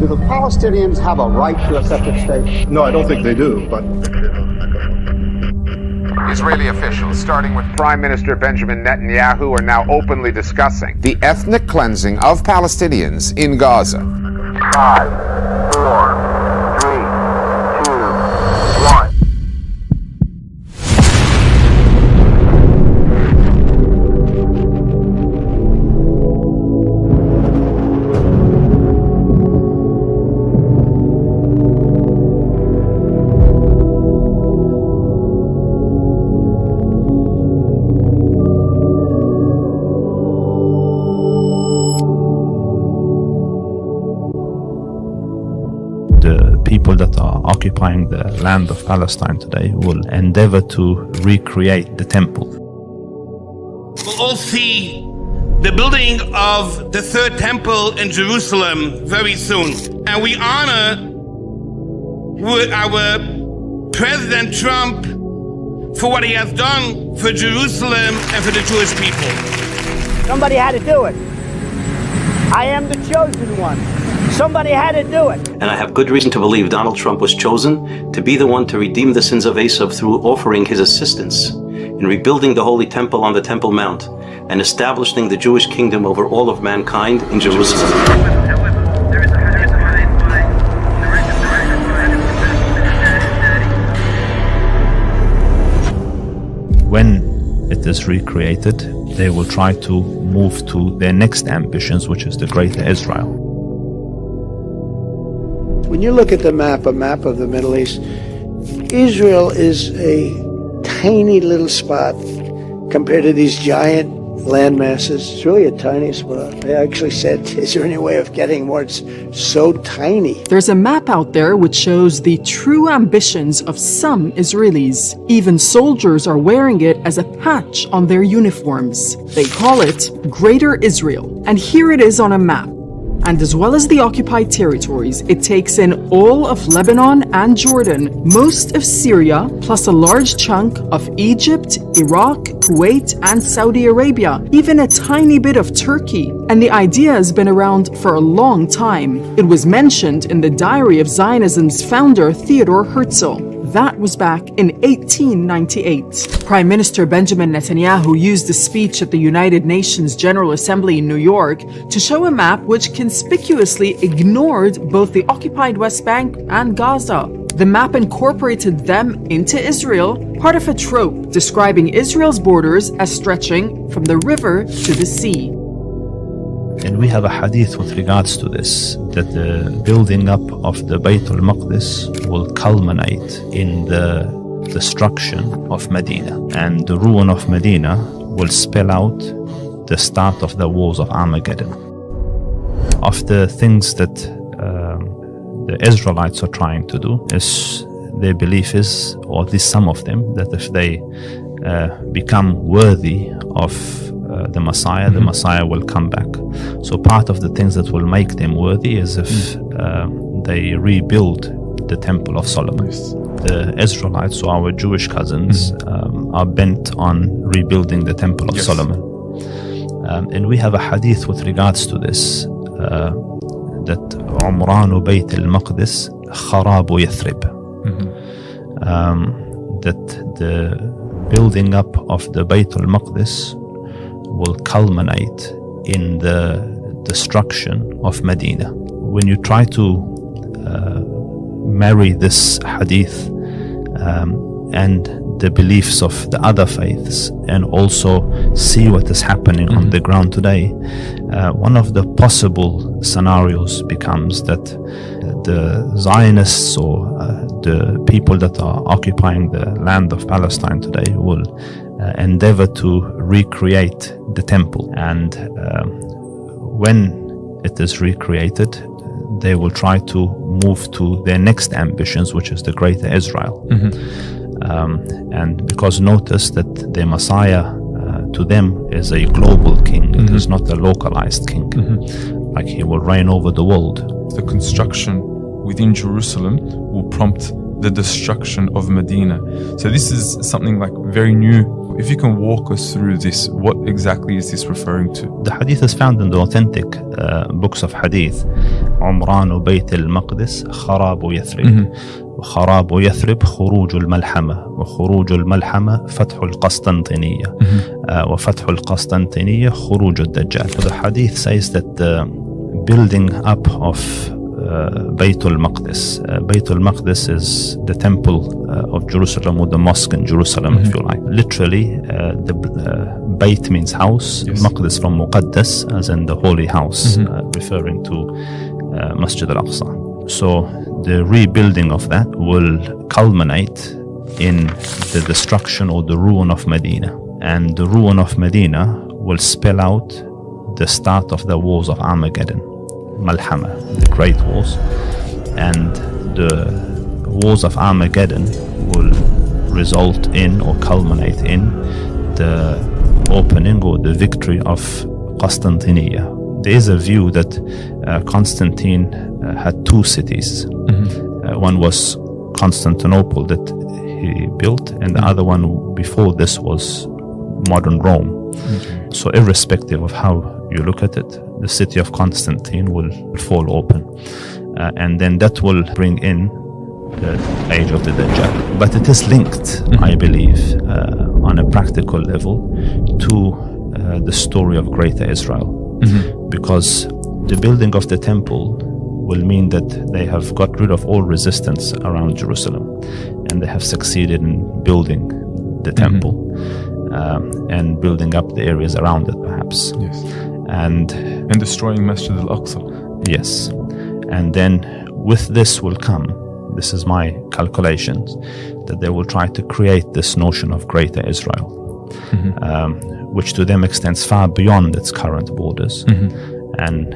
the Palestinians have a right to a separate state? No, I don't think they do, but... Israeli officials, starting with Prime Minister Benjamin Netanyahu, are now openly discussing the ethnic cleansing of Palestinians in Gaza. 5, 4, 3, 2, 1. People that are occupying the land of Palestine today will endeavor to recreate the temple. We'll all see the building of the third temple in Jerusalem very soon. And we honor our President Trump for what he has done for Jerusalem and for the Jewish people. Somebody had to do it. I am the chosen one. Somebody had to do it. And I have good reason to believe Donald Trump was chosen to be the one to redeem the sins of Esav through offering his assistance in rebuilding the Holy Temple on the Temple Mount and establishing the Jewish kingdom over all of mankind in Jerusalem. When it is recreated, they will try to move to their next ambitions, which is the Greater Israel. When you look at a map of the Middle East, Israel is a tiny little spot compared to these giant land masses. It's really a tiny spot. I actually said, is there any way of getting where it's so tiny? There's a map out there which shows the true ambitions of some Israelis. Even soldiers are wearing it as a patch on their uniforms. They call it Greater Israel. And here it is on a map. And as well as the occupied territories, it takes in all of Lebanon and Jordan, most of Syria, plus a large chunk of Egypt, Iraq, Kuwait, and Saudi Arabia, even a tiny bit of Turkey. And the idea has been around for a long time. It was mentioned in the diary of Zionism's founder, Theodor Herzl. That was back in 1898. Prime Minister Benjamin Netanyahu used a speech at the United Nations General Assembly in New York to show a map which conspicuously ignored both the occupied West Bank and Gaza. The map incorporated them into Israel, part of a trope describing Israel's borders as stretching from the river to the sea. And we have a hadith with regards to this, that the building up of the Bayt al-Maqdis will culminate in the destruction of Medina. And the ruin of Medina will spell out the start of the wars of Armageddon. Of the things that the Israelites are trying to do is, their belief is, or at least some of them, that if they become worthy of the Messiah will come back. So part of the things that will make them worthy is if they rebuild the Temple of Solomon. The Israelites, so our Jewish cousins, are bent on rebuilding the Temple of Solomon. And we have a hadith with regards to this, that Umranu Bayt al-Maqdis kharabu Yathrib. That the building up of the Bayt al-Maqdis will culminate in the destruction of Medina. When you try to marry this hadith and the beliefs of the other faiths, and also see what is happening on the ground today, one of the possible scenarios becomes that the Zionists or the people that are occupying the land of Palestine today will endeavor to recreate the temple. And when it is recreated, they will try to move to their next ambitions, which is the Greater Israel. And because notice that the Messiah to them is a global king, it is not a localized king. Like he will reign over the world. The construction within Jerusalem will prompt the destruction of Medina. So this is something like very new if you can walk us through this, what exactly is this referring to? The hadith is found in the authentic books of hadith. عمران بيت المقدس خراب يثرب وخراب يثرب خروج الملحمة وخروج الملحمة فتح القسطنطينية وفتح القسطنطينية خروج الدجال. So the hadith says that the building up of Bayt al-Maqdis. Bayt al-Maqdis is the temple of Jerusalem, or the mosque in Jerusalem, if you like. Literally, the Bayt means house, Maqdis from Muqaddas, as in the holy house, referring to Masjid al-Aqsa. So the rebuilding of that will culminate in the destruction or the ruin of Medina. And the ruin of Medina will spell out the start of the wars of Armageddon. Malhama, the great wars, and the wars of Armageddon will result in or culminate in the opening or the victory of Constantinople. There is a view that Constantine had two cities. One was Constantinople that he built, and the other one before this was modern Rome. So irrespective of how you look at it, the city of Constantine will fall open, and then that will bring in the age of the Dajjal. But it is linked, I believe, on a practical level to the story of Greater Israel, because the building of the temple will mean that they have got rid of all resistance around Jerusalem, and they have succeeded in building the temple and building up the areas around it, perhaps. And destroying Masjid al-Aqsa. Yes. And then with this will come, this is my calculations, that they will try to create this notion of Greater Israel, which to them extends far beyond its current borders. And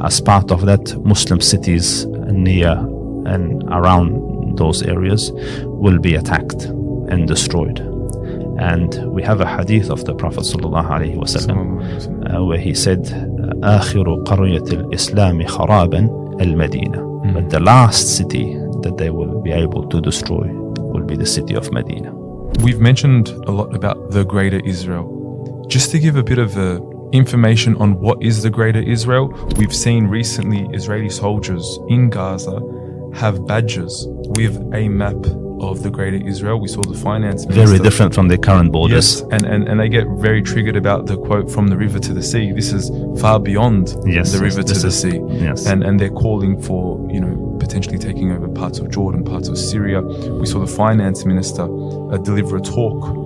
as part of that, Muslim cities near and around those areas will be attacked and destroyed. And we have a hadith of the Prophet ﷺ where he said, آخر قرية الإسلام خرابا المدينة. But the last city that they will be able to destroy will be the city of Medina. We've mentioned a lot about the Greater Israel. Just to give a bit of information on what is the Greater Israel, we've seen recently Israeli soldiers in Gaza have badges with a map of the Greater Israel. We saw the finance minister. Very different from the current borders. Yes, and I get very triggered about the quote, from the river to the sea. This is far beyond the river to the sea. Yes. And they're calling for, potentially taking over parts of Jordan, parts of Syria. We saw the finance minister deliver a talk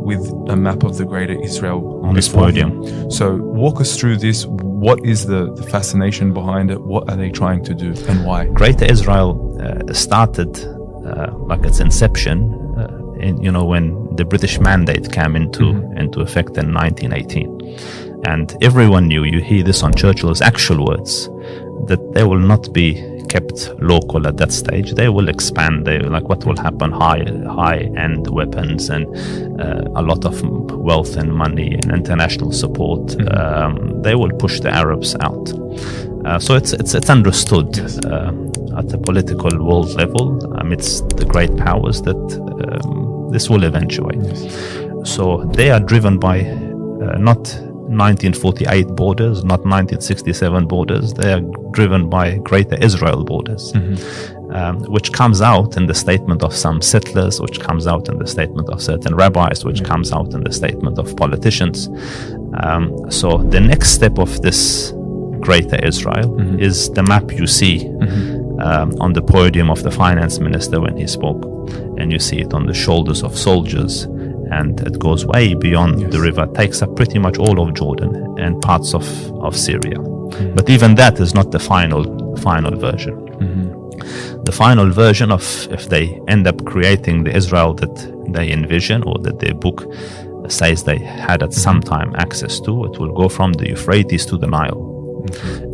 with a map of the Greater Israel on this podium. So walk us through this. What is the fascination behind it? What are they trying to do and why? Greater Israel started like its inception when the British Mandate came into effect in 1918. And everyone knew, you hear this on Churchill's actual words, that they will not be kept local at that stage. They will expand. What will happen? High-end weapons and a lot of wealth and money and international support. They will push the Arabs out. So it's understood at the political world level amidst the great powers that this will eventuate. So they are driven by not 1948 borders, not 1967 borders. They are driven by Greater Israel borders, which comes out in the statement of some settlers, which comes out in the statement of certain rabbis, which comes out in the statement of politicians. So the next step of this Greater Israel is the map you see on the podium of the finance minister when he spoke, and you see it on the shoulders of soldiers. And it goes way beyond the river, takes up pretty much all of Jordan and parts of Syria. But even that is not the final version. The final version of, if they end up creating the Israel that they envision or that their book says they had at some time access to, it will go from the Euphrates to the Nile.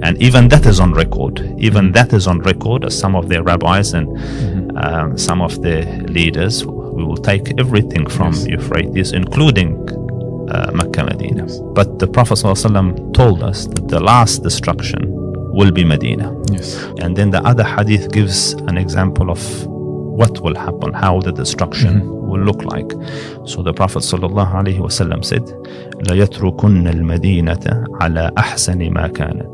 And even that is on record. Even that is on record, as some of their rabbis and some of their leaders, we will take everything from Euphrates, including Mecca, Medina. But the Prophet ﷺ told us that the last destruction will be Medina. And then the other hadith gives an example of what will happen, how the destruction will look like. So the Prophet ﷺ said, لَيَتْرُكُنَّ الْمَدِينَةَ عَلَى أَحْسَنِ مَا كَانَتْ.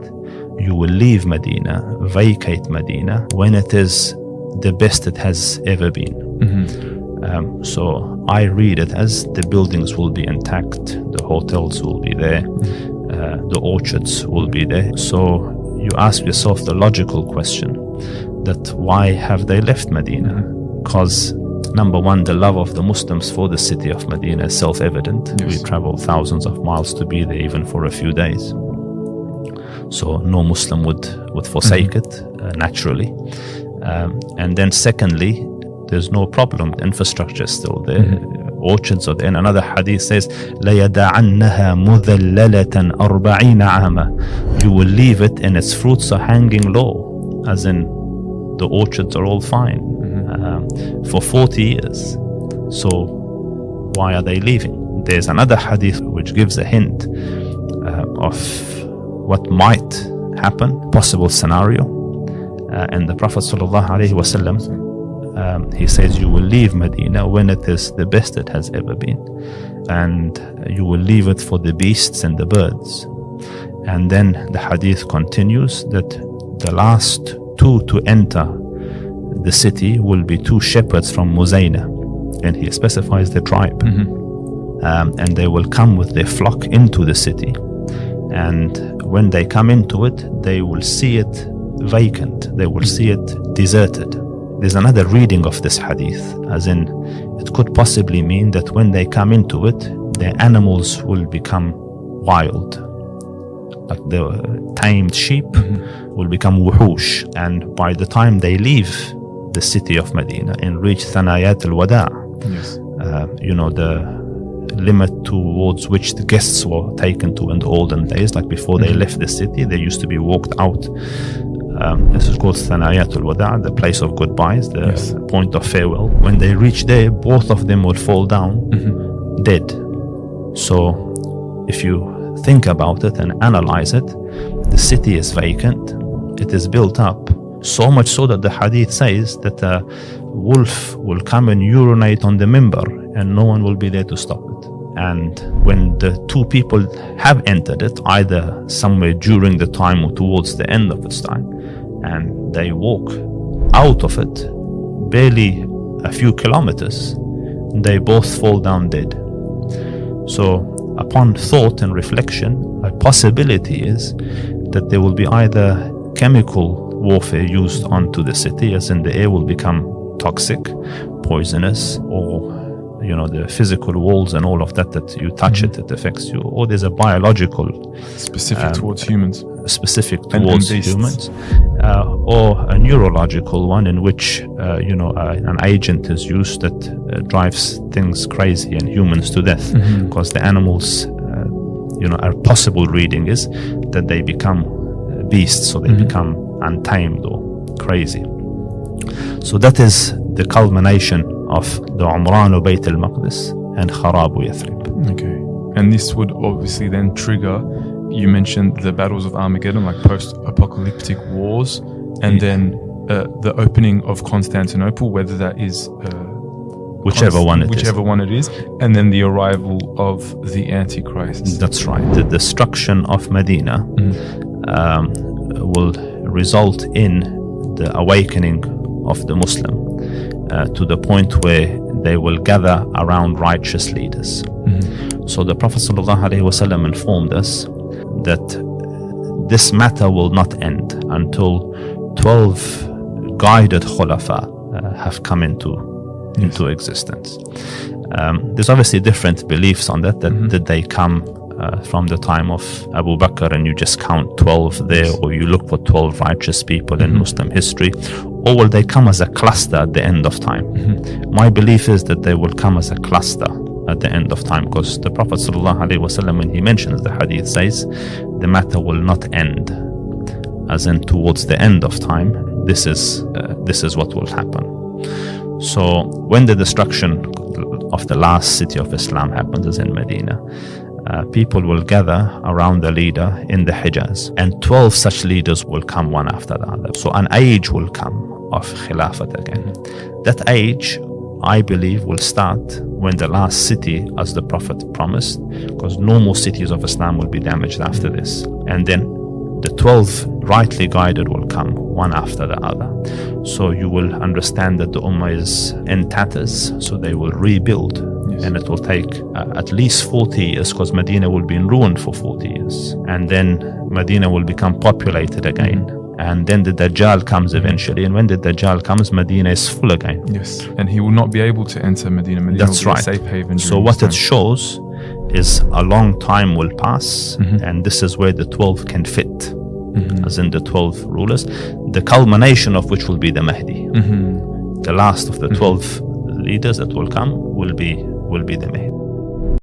You will leave Medina, vacate Medina, when it is the best it has ever been. So I read it as the buildings will be intact, the hotels will be there, the orchards will be there. So you ask yourself the logical question that why have they left Medina? Because number one, the love of the Muslims for the city of Medina is self-evident. Yes. We travel thousands of miles to be there even for a few days. So no Muslim would forsake it naturally. And then secondly, there's no problem. Infrastructure is still there. Orchards are there. And another hadith says, لَيَدَعَنَّهَا مُذَلَّلَةً 40 عَامًا. You will leave it and its fruits are hanging low, as in the orchards are all fine, for 40 years. So why are they leaving? There's another hadith which gives a hint of what might happen, possible scenario. And the Prophet ﷺ, he says, you will leave Medina when it is the best it has ever been, and you will leave it for the beasts and the birds. And then the hadith continues that the last two to enter the city will be two shepherds from Muzayna, and he specifies the tribe. And they will come with their flock into the city, and when they come into it, they will see it vacant, they will see it deserted. There's another reading of this hadith, as in it could possibly mean that when they come into it, their animals will become wild, like the tamed sheep will become wuhush, and by the time they leave the city of Medina and reach Thanayat al-Wada', the limit towards which the guests were taken to in the olden days, like before they left the city, they used to be walked out. This is called Thanayat al-Wada', the place of goodbyes, the point of farewell. When they reach there, both of them will fall down dead. So if you think about it and analyze it, the city is vacant, it is built up, so much so that the hadith says that a wolf will come and urinate on the minbar and no one will be there to stop it. And when the two people have entered it, either somewhere during the time or towards the end of its time, and they walk out of it barely a few kilometers, they both fall down dead. So upon thought and reflection, a possibility is that there will be either chemical warfare used onto the city, as in the air will become toxic, poisonous, or the physical walls and all of that you touch it affects you, or there's a biological specific towards humans, humans, or a neurological one in which an agent is used that drives things crazy and humans to death, because the animals, a possible reading is that they become beasts, so they become untamed or crazy. So that is the culmination of the Umran of Bayt al-Maqdis and Kharab Yathrib. Okay. And this would obviously then trigger, you mentioned the battles of Armageddon, like post-apocalyptic wars, and then the opening of Constantinople, whether that is whichever one it is, and then the arrival of the Antichrist. That's right. The destruction of Medina will result in the awakening of the Muslim to the point where they will gather around righteous leaders. So the Prophet ﷺ informed us that this matter will not end until 12 guided khulafa have come into existence. There's obviously different beliefs on that did they come from the time of Abu Bakr and you just count 12 there, or you look for 12 righteous people in Muslim history, or will they come as a cluster at the end of time? My belief is that they will come as a cluster at the end of time, because the Prophet ﷺ, when he mentions the hadith, says the matter will not end, as in towards the end of time. This is what will happen. So when the destruction of the last city of Islam happens, as in Medina, people will gather around the leader in the Hijaz, and 12 such leaders will come one after the other. So an age will come of Khilafat again. That age I believe, will start when the last city, as the Prophet promised, because no more cities of Islam will be damaged after this. And then the 12 rightly guided will come, one after the other. So you will understand that the Ummah is in tatters, so they will rebuild. Yes. And it will take at least 40 years, because Medina will be in ruin for 40 years. And then Medina will become populated again. And then the Dajjal comes eventually. And when the Dajjal comes, Medina is full again. Yes. And he will not be able to enter Medina. Medina That's will be right. a safe haven. So what it shows is a long time will pass, and this is where the 12 can fit, as in the 12 rulers, the culmination of which will be the Mahdi. The last of the 12 leaders that will come will be the Mahdi.